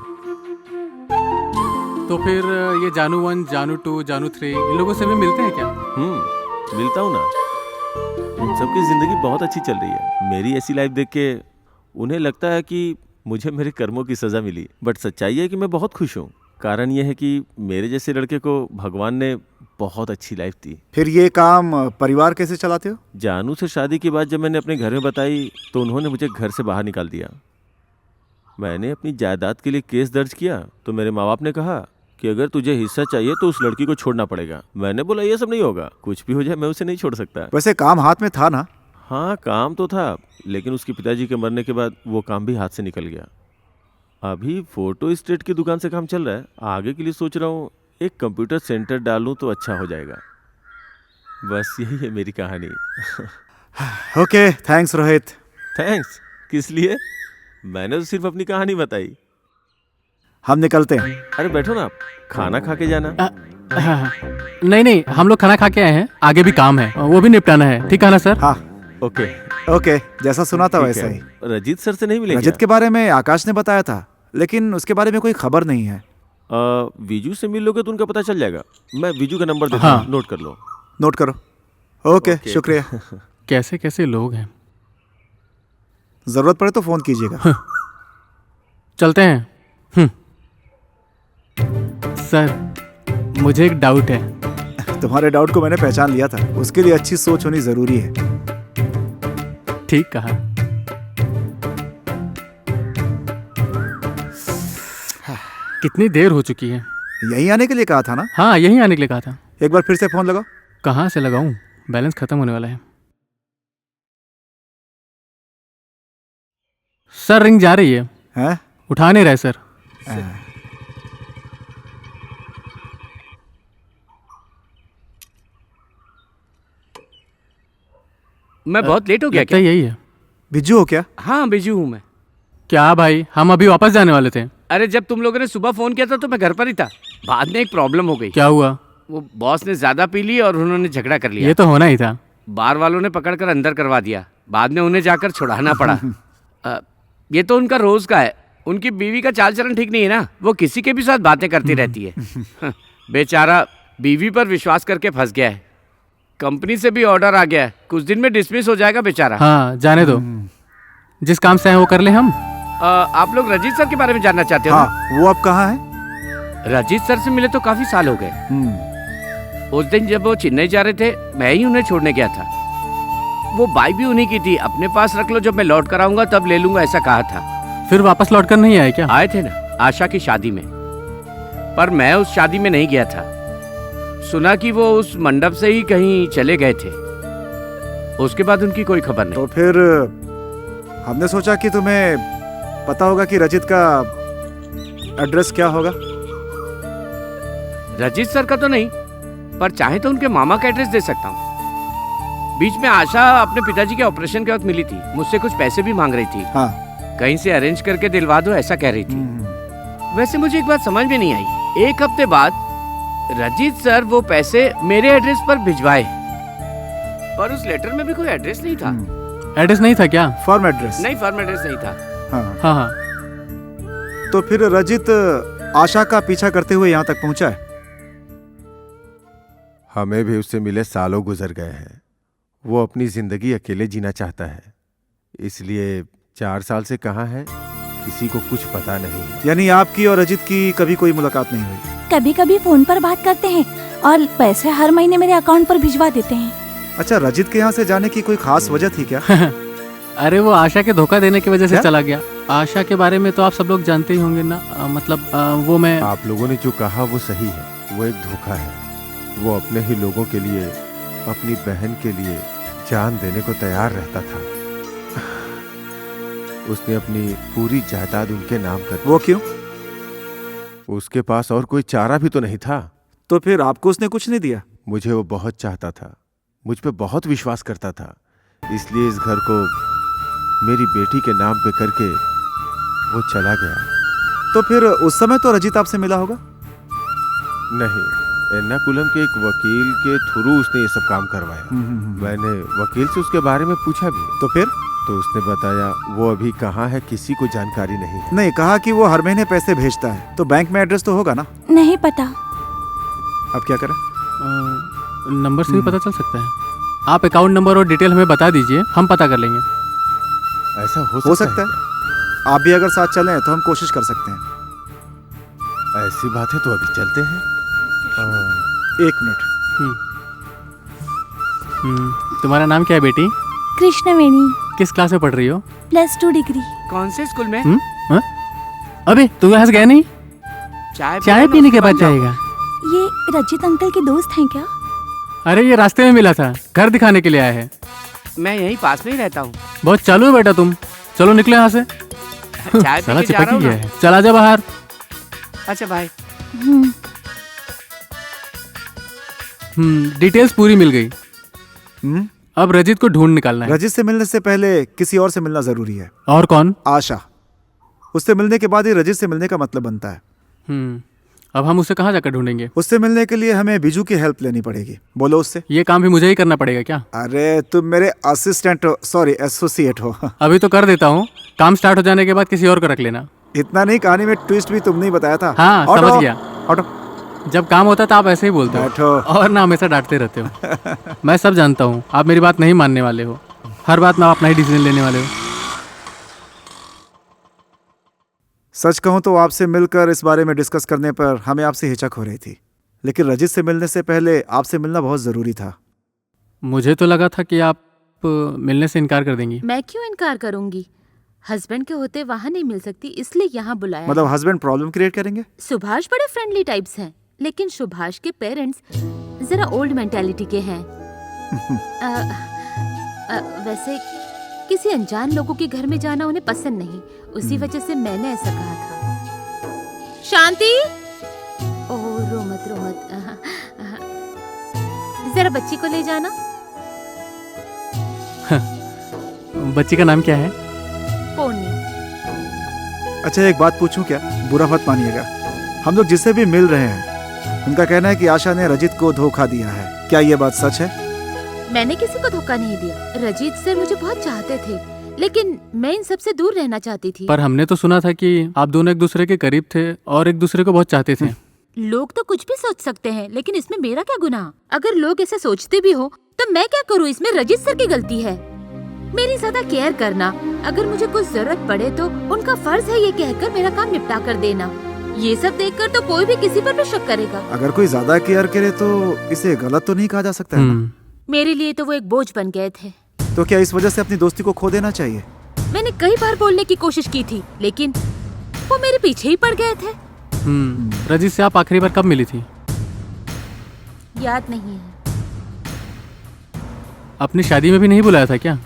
तो फिर ये जानू 1, जानू 2, जानू 3 इन लोगों से भी मिलते हैं क्या? मिलता हूँ ना। उन सबकी जिंदगी बहुत अच्छी चल रही है। मेरी ऐसी लाइफ देख के उन्हें लगता है कि मुझे मेरे कर्मों की सजा मिली, बट सच्चाई है कि मैं बहुत खुश हूँ। कारण यह है कि मेरे जैसे लड़के को भगवान ने बहुत अच्छी लाइफ दी। फिर ये काम परिवार कैसे चलाते हो? जानू से शादी की बात जब मैंने अपने घर में बताई तो उन्होंने मुझे घर से बाहर निकाल दिया। मैंने अपनी जायदाद के लिए केस दर्ज किया तो मेरे माँ बाप ने कहा कि अगर तुझे हिस्सा चाहिए तो उस लड़की को छोड़ना पड़ेगा। मैंने बोला ये सब नहीं होगा, कुछ भी हो जाए मैं उसे नहीं छोड़ सकता। वैसे काम हाथ में था ना? हाँ काम तो था, लेकिन उसके पिताजी के मरने के बाद वो काम भी हाथ से निकल गया। अभी फोटो स्टेट की दुकान से काम चल रहा है। आगे के लिए सोच रहा हूँ एक कंप्यूटर सेंटर डालूं तो अच्छा हो जाएगा। बस यही है मेरी कहानी। Okay, thanks Rohit. थैंक्स किस लिए? मैंने तो सिर्फ अपनी कहानी बताई। हम निकलते हैं। अरे बैठो ना आप, खाना खा के जाना। हाँ, नहीं नहीं, हम लोग खाना खा के आए हैं, आगे भी काम है, वो भी निपटाना है। ठीक है ना सर? हाँ ओके ओके, जैसा सुना था ठीक वैसा है। ही। रजीत सर से नहीं मिले रजत के बारे में आकाश ने बताया था, लेकिन उसके बारे में कोई खबर नहीं है। विजू से मिल लोगे तो उनका पता चल जाएगा। मैं विजू का नंबर देता हाँ। हूँ, नोट कर लो। नोट करो। ओके शुक्रिया। कैसे कैसे लोग हैं। जरूरत पड़े तो फोन कीजिएगा। चलते हैं। सर मुझे एक डाउट है। तुम्हारे डाउट को मैंने पहचान लिया था, उसके लिए अच्छी सोच होनी जरूरी है। ठीक कहा। कितनी देर हो चुकी है? यहीं आने के लिए कहा था ना? हाँ, यहीं आने के लिए कहा था। एक बार फिर से फोन लगाओ। कहाँ से लगाऊं? बैलेंस खत्म होने वाला है। सर रिंग जा रही है। हैं? उठा नहीं रहे सर। मैं बहुत लेट हो गया लगता क्या? यही है। बिज्जू हो क्या? हाँ बिजू हूँ मैं। क्या भाई, हम अभी वापस जाने वाले थे। अरे जब तुम लोगों ने सुबह फोन किया था तो मैं घर पर ही था। बाद में एक प्रॉब्लम हो गई। क्या हुआ? वो बॉस ने ज्यादा पी ली और उन्होंने झगड़ा कर लिया। ये तो होना ही था। बार वालों ने पकड़कर अंदर करवा दिया। बाद में उन्हें जाकर छुड़ाना पड़ा। ये तो उनका रोज का है। उनकी बीवी का चाल चलन ठीक नहीं है ना, वो किसी के भी साथ बातें करती रहती है। बेचारा बीवी पर विश्वास करके फंस गया है। कंपनी से भी ऑर्डर आ गया है, कुछ दिन में डिसमिस हो जाएगा बेचारा। हाँ जाने दो, जिस काम से हैं वो कर ले हम। आप लोग रजीत सर के बारे में जानना चाहते हो? हाँ, वो अब कहाँ है? रजीत सर से मिले तो काफी साल हो गए। उस दिन जब वो चेन्नई जा रहे थे, मैं ही उन्हें छोड़ने गया था। वो बाइक भी उन्हीं की थी। अपने पास रख लो, जब मैं लौट कर आऊंगा तब ले लूंगा, ऐसा कहा था। फिर वापस लौट कर नहीं आए क्या? आए थे ना, आशा की शादी में। पर मैं उस शादी में नहीं गया था। सुना कि वो उस मंडप से ही कहीं चले गए थे। उसके बाद उनकी कोई खबर नहीं। तो फिर हमने सोचा कि तुम्हें पता होगा कि रजित का एड्रेस क्या होगा। रजीत सर का तो नहीं, पर चाहे तो उनके मामा का एड्रेस दे सकता हूँ। बीच में आशा अपने पिताजी के ऑपरेशन के वक्त मिली थी, मुझसे कुछ पैसे भी मांग रही थी। हाँ। कहीं से अरेंज करके दिलवा दो, ऐसा कह रही थी। वैसे मुझे एक बात समझ में नहीं आई। एक हफ्ते बाद रजीत सर वो पैसे मेरे एड्रेस पर भिजवाए, पर उस लेटर में भी कोई एड्रेस नहीं था। एड्रेस नहीं था क्या? Firm address? नहीं, फर्म एड्रेस नहीं था। हाँ हाँ। तो फिर रजित आशा का पीछा करते हुए यहाँ तक पहुँचा है। हमें भी उससे मिले सालों गुजर गए हैं। वो अपनी जिंदगी अकेले जीना चाहता है, इसलिए 4 साल से कहाँ है किसी को कुछ पता नहीं। यानी आपकी और रजित की कभी कोई मुलाकात नहीं हुई? कभी कभी फोन पर बात करते हैं और पैसे हर महीने मेरे अकाउंट पर भिजवा देते हैं। अच्छा, रजित के यहाँ से जाने की कोई खास वजह थी क्या? अरे वो आशा के धोखा देने की वजह से क्या? चला गया। आशा के बारे में तो आप सब लोग जानते ही होंगे ना। वो मैं आप लोगों ने जो कहा वो सही है, वो एक धोखा है। वो अपने ही लोगों के लिए, अपनी बहन के लिए जान देने को तैयार रहता था। उसने अपनी पूरी जायदाद उनके नाम कर दी। वो क्यों? उसके पास और कोई चारा भी तो नहीं था। तो फिर आपको उसने कुछ नहीं दिया? मुझे वो बहुत चाहता था, मुझ पे बहुत विश्वास करता था, इसलिए इस घर को मेरी बेटी के नाम पे करके वो चला गया। तो फिर उस समय तो रजित आपसे मिला होगा? नहीं, एर्नाकुलम के एक वकील के थ्रू उसने ये सब काम करवाया। मैंने वकील से उसके बारे में पूछा भी। तो फिर? तो उसने बताया वो अभी कहाँ है किसी को जानकारी नहीं। नहीं, कहा कि वो हर महीने पैसे भेजता है, तो बैंक में एड्रेस तो होगा ना? नहीं पता। अब क्या करें? नंबर से भी पता चल सकता है। आप अकाउंट नंबर और डिटेल हमें बता दीजिए, हम पता कर लेंगे। ऐसा हो सकता है। आप भी अगर साथ चलें तो हम कोशिश कर सकते हैं। ऐसी बात है तो अभी चलते हैं। 1 मिनट। तुम्हारा नाम क्या है बेटी? कृष्णवेणी। किस क्लास में पढ़ रही हो? +2 डिग्री। कौन से स्कूल में? अबे तू यहाँ से गया नहीं? चाय पीने के बाद जाएगा। ये रजित अंकल के दोस्त हैं क्या? अरे ये रास्ते में मिला था, घर दिखाने के लिए आया है। मैं यहीं पास में ही रहता हूँ। बहुत चालू है बेटा तुम। चलो निकले यहाँ से। चाय पी साला के जा रहा चिपक हूँ ही ना। गया है। चला जा बाहर। अच्छा भाई। डिटेल्स पूरी मिल गई। अब रजित को ढूंढ निकालना है। रजित से मिलने से पहले किसी और से मिलना जरूरी है। और कौन? आशा। उससे मिलने के बाद ही रजित से मिलने का मतलब बनता है। अब हम उसे कहाँ जाकर ढूंढेंगे? उससे मिलने के लिए हमें बीजू की हेल्प लेनी पड़ेगी। बोलो उससे। ये काम भी मुझे ही करना पड़ेगा क्या? अरे तुम मेरे असिस्टेंट हो, सॉरी एसोसिएट हो। अभी तो कर देता हूँ, काम स्टार्ट हो जाने के बाद किसी और को रख लेना। इतना नहीं, कहानी में ट्विस्ट भी तुमने ही बताया था। हाँ ऑटो, समझ गया। ऑटो। जब काम होता है तो आप ऐसे ही बोलते हो और ना हमेशा डांटते रहते हो। मैं सब जानता हूँ, आप मेरी बात नहीं मानने वाले हो। हर बात में आप अपना ही डिसीजन लेने वाले हो। सच कहूं तो आपसे मिलकर इस बारे में डिस्कस करने पर हमें आपसे हिचक हो रही थी, लेकिन रजित से मिलने से पहले आपसे मिलना बहुत जरूरी था। मुझे तो लगा था कि आप मिलने से इनकार कर देंगी। मैं क्यों इनकार करूंगी? हस्बैंड के होते वहाँ नहीं मिल सकती, इसलिए यहाँ बुलाया। मतलब हस्बैंड प्रॉब्लम क्रिएट करेंगे? सुभाष बड़े फ्रेंडली टाइप्स हैं, लेकिन सुभाष के पेरेंट्स जरा ओल्ड मेंटालिटी के हैं। वैसे किसी अनजान लोगों के घर में जाना उन्हें पसंद नहीं, उसी वजह से मैंने ऐसा कहा था। शांति, ओह रो मत रो मत, जरा बच्ची को ले जाना। बच्ची का नाम क्या है? पोनी। अच्छा एक बात पूछूं क्या? बुरा मत मानिएगा। हम लोग जिससे भी मिल रहे हैं उनका कहना है कि आशा ने रजित को धोखा दिया है। क्या ये बात सच है? मैंने किसी को धोखा नहीं दिया। रजीत सर मुझे बहुत चाहते थे, लेकिन मैं इन सब से दूर रहना चाहती थी। पर हमने तो सुना था कि आप दोनों एक दूसरे के करीब थे और एक दूसरे को बहुत चाहते थे। लोग तो कुछ भी सोच सकते हैं, लेकिन इसमें मेरा क्या गुनाह? अगर लोग ऐसा सोचते भी हो तो मैं क्या करूँ? इसमें रजीत सर की गलती है। मेरी ज्यादा केयर करना, अगर मुझे कुछ जरूरत पड़े तो उनका फर्ज है ये कहकर मेरा काम निपटा कर देना। ये सब देखकर तो कोई भी किसी पर भी शक करेगा। अगर कोई ज्यादा केयर करे तो इसे गलत तो नहीं कहा जा सकता है ना? मेरे लिए तो वो एक बोझ बन गए थे। तो क्या इस वजह से अपनी दोस्ती को खो देना चाहिए? मैंने कई बार बोलने की कोशिश की थी, लेकिन वो मेरे पीछे ही पड़ गए थे। रजीत से आप आखिरी बार कब मिली थी? याद नहीं है। अपनी शादी में भी नहीं बुलाया था क्या?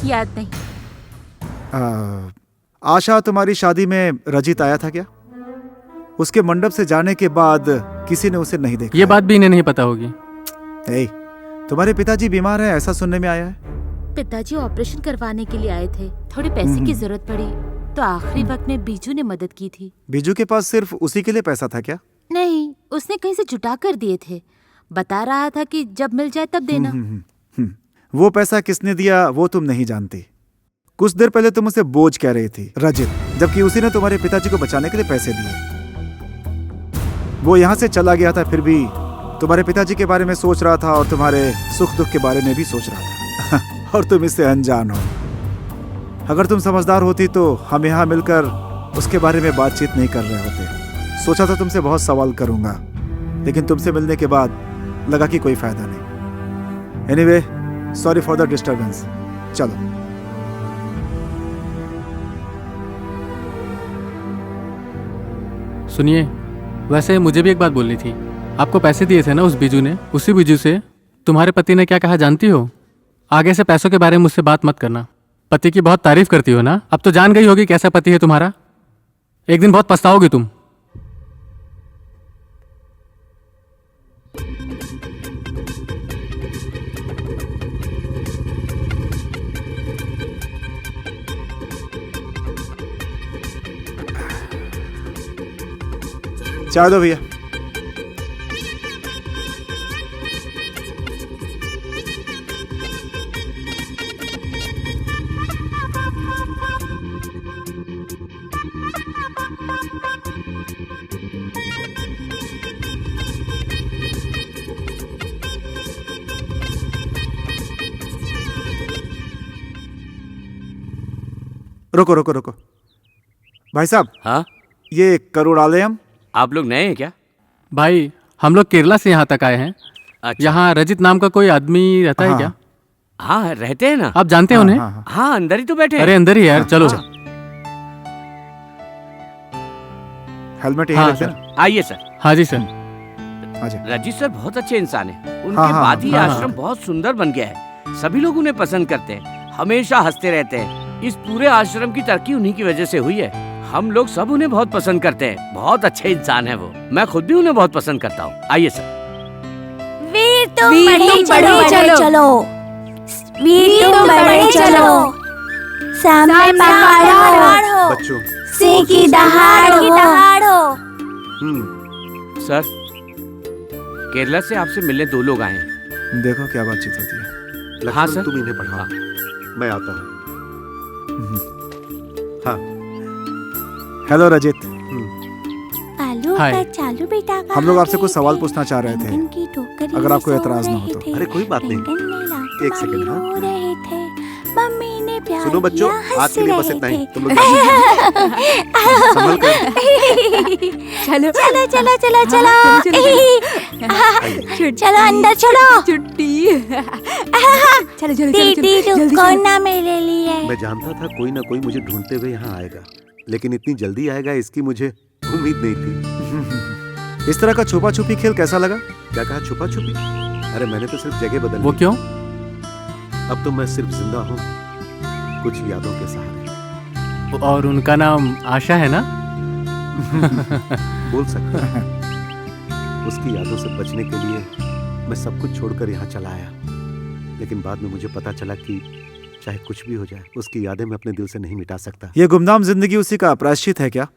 याद नहीं। आशा, तुम्हारी शादी में रजित आया था क्या? उसके मंडप से जाने के बाद किसी ने उसे नहीं देखा? ये बात भी इन्हें नहीं पता होगी। तुम्हारे पिताजी बीमार हैं, ऐसा सुनने में आया है। पिताजी ऑपरेशन करवाने के लिए आए थे, थोड़े पैसे की जरूरत पड़ी तो आखिरी वक्त में बीजू ने मदद की थी। बीजू के पास सिर्फ उसी के लिए पैसा था क्या? नहीं, उसने कहीं से जुटा कर दिए थे। बता रहा था कि जब मिल जाए तब देना। वो पैसा किसने दिया वो तुम नहीं जानती। कुछ देर पहले तुम उसे बोझ कह रही थी, रजित, जबकि उसी ने तुम्हारे पिताजी को बचाने के लिए पैसे दिए। वो यहाँ से चला गया था, फिर भी तुम्हारे पिताजी के बारे में सोच रहा था और तुम्हारे सुख दुख के बारे में भी सोच रहा था। और तुम इससे अनजान हो। अगर तुम समझदार होती तो हम यहाँ मिलकर उसके बारे में बातचीत नहीं कर रहे होते। सोचा था तुमसे बहुत सवाल करूंगा, लेकिन तुमसे मिलने के बाद लगा कि कोई फायदा नहीं। Anyway, sorry for the disturbance. चलो। सुनिए, वैसे मुझे भी एक बात बोलनी थी। आपको पैसे दिए थे ना उस बीजू ने? उसी बीजू से तुम्हारे पति ने क्या कहा जानती हो? आगे से पैसों के बारे में मुझसे बात मत करना। पति की बहुत तारीफ करती हो ना? अब तो जान गई होगी कैसा पति है तुम्हारा। एक दिन बहुत पछताओगी तुम। चाय दो भैया। रुको रुको रुको भाई साहब। हाँ, ये करुणालयम। आप लोग नए हैं क्या? भाई, हम लोग केरला से यहाँ तक आए हैं। अच्छा। यहाँ रजित नाम का कोई आदमी रहता है क्या? हाँ, रहते हैं ना। आप जानते हैं उन्हें? हाँ, अंदर ही तो बैठे हैं। अरे अंदर ही यार, चलो। हेलमेट हाँ सर। आइए सर। हाँ जी सर। रजित सर बहुत अच्छे इंसान हैं। उनके बाद ही आश्रम बहुत सुंदर बन गया है। सभी लोग उन्हें पसंद करते हैं, हमेशा हंसते रहते हैं। इस पूरे आश्रम की तरक्की उन्हीं की वजह से हुई है। हम लोग सब उन्हें बहुत पसंद करते हैं। बहुत अच्छे इंसान है वो। मैं खुद भी उन्हें बहुत पसंद करता हूँ। आइए सर। वीर तुम बढ़े चलो। वीर तुम बढ़े चलो। सामने पहाड़ हो, बच्चों, सिर की दहाड़ हो। चलो। सर, केरला से आपसे मिलने 2 लोग आए हैं। देखो क्या बातचीत होती है। हाँ लक्ष्मण, सर। तुम इन्हें पढ़ाओ, मैं आता हूँ। हाँ। हेलो रजित। आलू हाय। का चालू बेटा हम लोग आपसे कुछ सवाल पूछना चाह रहे थे, अगर आपको एतराज ना हो तो। अरे कोई बात नहीं, एक सेकंड। हाँ, मम्मी ने प्यार सुनो बच्चों, किया, आज के लिए हंस बस इतना रहे ही। थे। तुम लोग संभल कर। चलो चलो चलो चलो चलो चलो अंदर चलो। छुट्टी। चलो चलो दीदी रुको ना मेरे लिए। मैं जानता था कोई ना कोई मुझे ढूंढते हुए यहाँ आएगा, लेकिन इतनी जल्दी आएगा इसकी मुझे उम्मीद नहीं थी। इस तरह का छुपा छुपी खेल कैसा लगा? क्या कहा छुपा छुपी? अरे मैंने तो सिर्फ जगह बदल वो दी। क्यों? अब तो मैं सिर्फ जिंदा हूँ कुछ यादों के सहारे। और उनका नाम आशा है ना? बोल सकता है। उसकी यादों से बचने के लिए मैं सब कुछ छोड़कर यहाँ चला आया, लेकिन बाद में मुझे पता चला कि चाहे कुछ भी हो जाए उसकी यादें मैं अपने दिल से नहीं मिटा सकता। ये गुमनाम जिंदगी उसी का प्रायश्चित है क्या?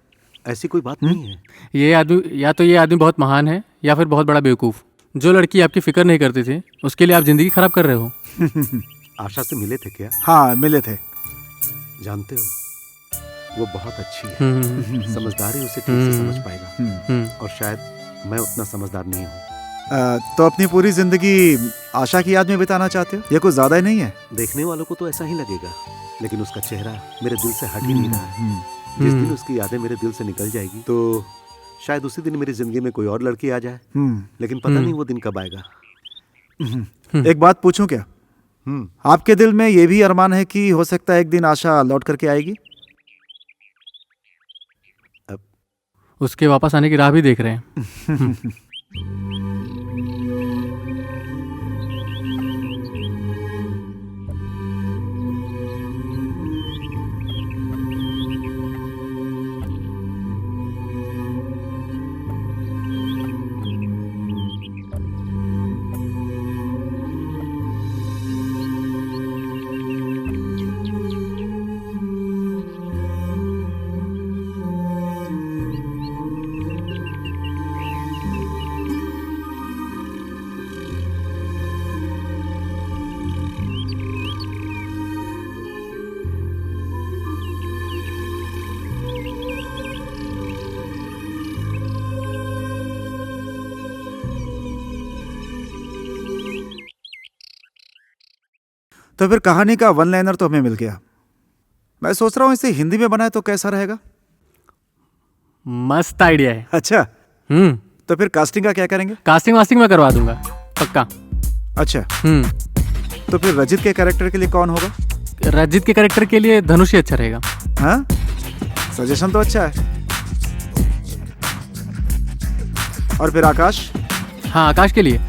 ऐसी कोई बात नहीं है। ये आदमी या तो ये आदमी बहुत महान है या फिर बहुत बड़ा बेवकूफ़। जो लड़की आपकी फिक्र नहीं करती थी उसके लिए आप जिंदगी खराब कर रहे हो। आशा से मिले थे क्या? हाँ मिले थे। जानते हो वो बहुत अच्छी है, समझदारी उसे ठीक से समझ पाएगा, और शायद मैं उतना समझदार नहीं हूँ। तो अपनी पूरी जिंदगी आशा की याद में बिताना चाहते हो? ये कुछ ज्यादा ही नहीं है? देखने वालों को तो ऐसा ही लगेगा, लेकिन उसका चेहरा मेरे दिल से हट ही नहीं रहा है। जिस दिन उसकी यादें मेरे दिल से निकल जाएगी तो शायद उसी दिन मेरी जिंदगी में कोई और लड़की आ जाए, लेकिन पता नहीं वो दिन कब आएगा। एक बात पूछूं क्या? आपके दिल में ये भी अरमान है कि हो सकता है एक दिन आशा लौट करके आएगी? उसके वापस आने की राह भी देख रहे हैं। तो फिर कहानी का वन लाइनर तो हमें मिल गया। मैं सोच रहा हूँ इसे हिंदी में बनाए तो कैसा रहेगा? मस्त आइडिया है। अच्छा। तो फिर कास्टिंग का क्या करेंगे? कास्टिंग वास्टिंग मैं करवा दूंगा पक्का। अच्छा। तो फिर रजित के कैरेक्टर के लिए कौन होगा? रजित के कैरेक्टर के लिए धनुष ही अच्छा रहेगा। हाँ, सजेशन तो अच्छा है। और फिर आकाश? हाँ आकाश के लिए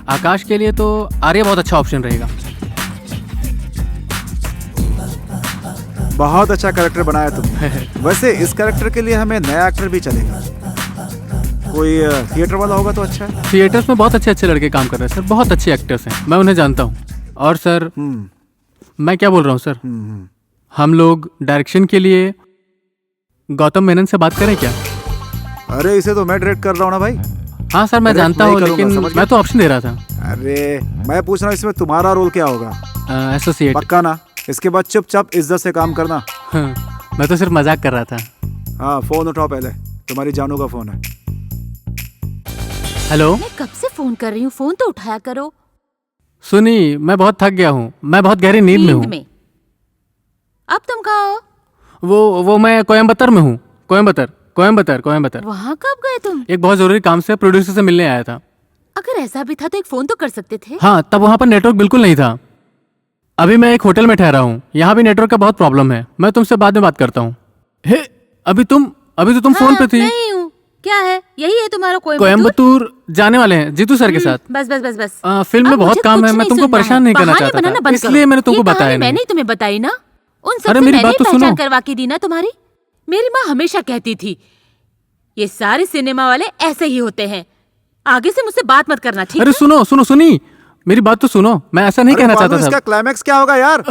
आकाश के लिए तो आर्य बहुत अच्छा ऑप्शन रहेगा। बहुत अच्छा कैरेक्टर बनाया तुमने। वैसे इस कैरेक्टर के लिए हमें नया एक्टर भी चलेगा। कोई थिएटर वाला होगा तो अच्छा है। थिएटर्स में बहुत अच्छे अच्छे लड़के काम कर रहे हैं सर, बहुत अच्छे एक्टर्स हैं, मैं उन्हें जानता हूँ। और सर मैं क्या बोल रहा हूँ सर, हम लोग डायरेक्शन के लिए गौतम मेनन से बात करें क्या? अरे इसे तो मैं डायरेक्ट कर रहा हूँ ना भाई। हाँ सर मैं जानता हूँ, लेकिन मैं तो ऑप्शन दे रहा था। अरे मैं पूछ रहा हूँ इसमें तुम्हारा रोल क्या होगा? एसोसिएट। पक्का ना? इसके बाद चुपचाप इज्जत से काम करना। मैं तो सिर्फ मजाक कर रहा था। हाँ फोन उठाओ पहले, तुम्हारी जानू का फोन है। हेलो। मैं कब से फोन कर रही हूँ, फोन तो उठाया करो। सुनी, मैं बहुत थक गया हूँ, मैं बहुत गहरी नींद में हूँ। अब तुम कहाँ हो? वो मैं कोयम्बतूर में हूँ। कोयम्बतूर। वहाँ कब गए तुम? एक बहुत जरूरी काम से प्रोड्यूसर से मिलने आया था। अगर ऐसा भी था तो एक फोन तो कर सकते थे। हाँ तब वहाँ पर नेटवर्क बिल्कुल नहीं था। अभी मैं एक होटल में ठहरा हूँ, यहाँ भी नेटवर्क का बहुत प्रॉब्लम है। मैं तुमसे बाद में बात करता हूँ। अभी तो तुम फोन पे थी। नहीं हूँ। क्या है? यही है तुम्हारा कोयम्बतूर जाने वाले हैं जीतू सर के साथ। बस। फिल्म में बहुत काम है, मैं तुमको परेशान नहीं करना चाहता था, इसलिए मैंने तुमको बताया। मैंने तुम्हें बताई ना, उन सब अरे मेरी बात तो सुनो। करवा के दी ना तुम्हारी। मेरी माँ हमेशा कहती थी ये सारे सिनेमा वाले ऐसे ही होते हैं, आगे से मुझसे बात मत करना, ठीक? अरे सुनी मेरी बात तो सुनो, मैं ऐसा नहीं कहना चाहता था। इसका क्लाइमैक्स क्या होगा यार?